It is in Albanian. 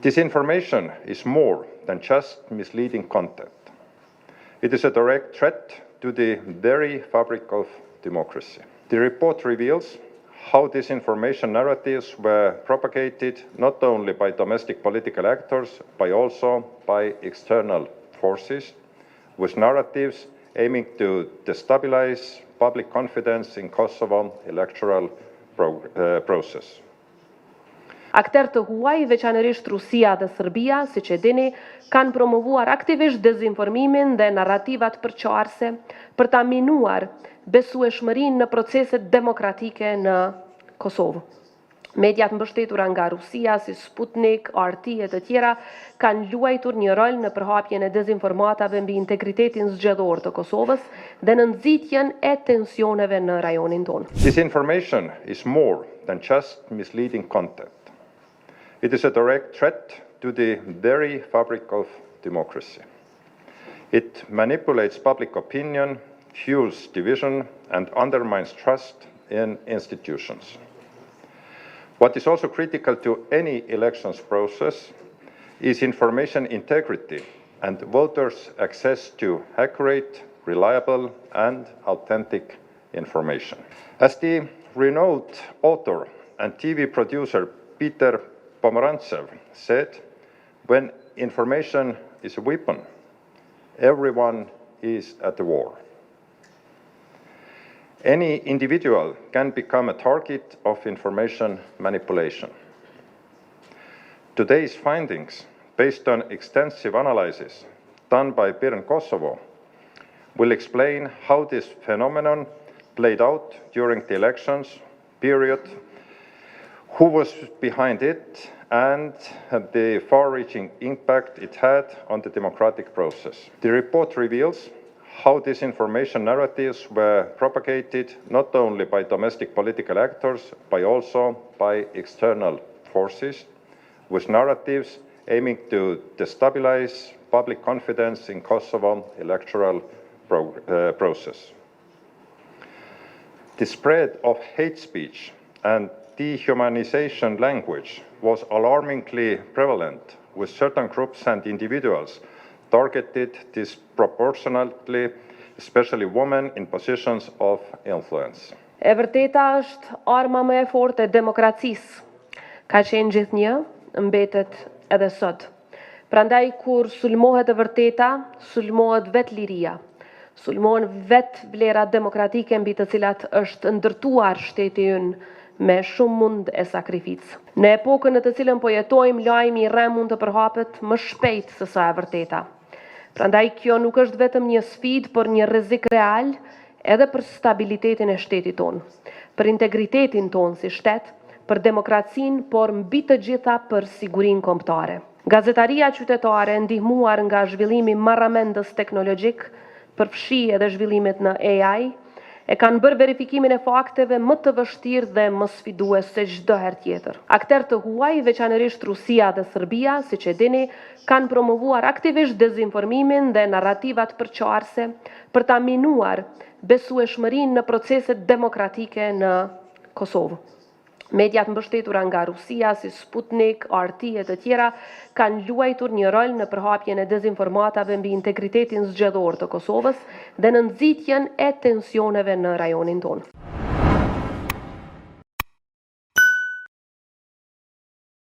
Disinformation is more than just misleading content. It is a direct threat to the very fabric of democracy. The report reveals how disinformation narratives were propagated not only by domestic political actors, but also by external forces, with narratives aiming to destabilize public confidence in Kosovo electoral process. Akter të huaj, veçanërisht Rusia dhe Serbia, siç e dini, kanë promovuar aktivisht dezinformimin dhe narrativat përqarse për ta minuar besueshmërinë në proceset demokratike në Kosovë. Mediat mbështetura nga Rusia, si Sputnik, RT e të tjera, kanë luajtur një rol në përhapjen e dezinformatave mbi integritetin zgjedhor të Kosovës dhe në nxitjen e tensioneve në rajonin tonë. Disinformation is more than just misleading content. It is a direct threat to the very fabric of democracy. It manipulates public opinion, fuels division, and undermines trust in institutions. What is also critical to any elections process is information integrity and voters' access to accurate, reliable, and authentic information. As the renowned author and TV producer Peter Pomerantsev said, when information is a weapon, everyone is at the war. Any individual can become a target of information manipulation. Today's findings, based on extensive analysis done by Birn Kosovo, will explain how this phenomenon played out during the elections period, who was behind it, and the far-reaching impact it had on the democratic process. The report reveals how disinformation narratives were propagated not only by domestic political actors, but also by external forces, with narratives aiming to destabilize public confidence in Kosovo electoral process. The spread of hate speech and dehumanization language was alarmingly prevalent, with certain groups and individuals targeted disproportionately, especially women in positions of influence. E vërteta është arma më e fortë e demokracisë. Ka qenë gjithnjë, mbetet edhe sot. Prandaj kur sulmohet e vërteta, sulmohet vetë liria. Sulmohen vetë vlerat demokratike mbi të cilat është ndërtuar shteti ynë me shumë mund e sakrificë. Në epokën në të cilën po jetojmë, lajmi i rrem mund të përhapet më shpejt se sa e vërteta. Prandaj kjo nuk është vetëm një sfidë, por një rrezik real edhe për stabilitetin e shtetit tonë, për integritetin tonë si shtet, për demokracinë, por mbi të gjitha për sigurinë kombëtare. Gazetaria qytetare, ndihmuar nga zhvillimi marramendës teknologjik, përfshi edhe zhvillimet në AI, e kanë bërë verifikimin e fakteve më të vështirë dhe më sfidues se çdo herë tjetër. Akter të huaj, veçanërisht Rusia dhe Serbia, siç e dini, kanë promovuar aktivisht dezinformimin dhe narrativat përqarse për ta minuar besueshmërinë në proceset demokratike në Kosovë. Mediat mbështetura nga Rusia, si Sputnik, RT e të tjera, kanë luajtur një rol në përhapjen e dezinformatave mbi integritetin zgjedhor të Kosovës dhe në nxitjen e tensioneve në rajonin tonë.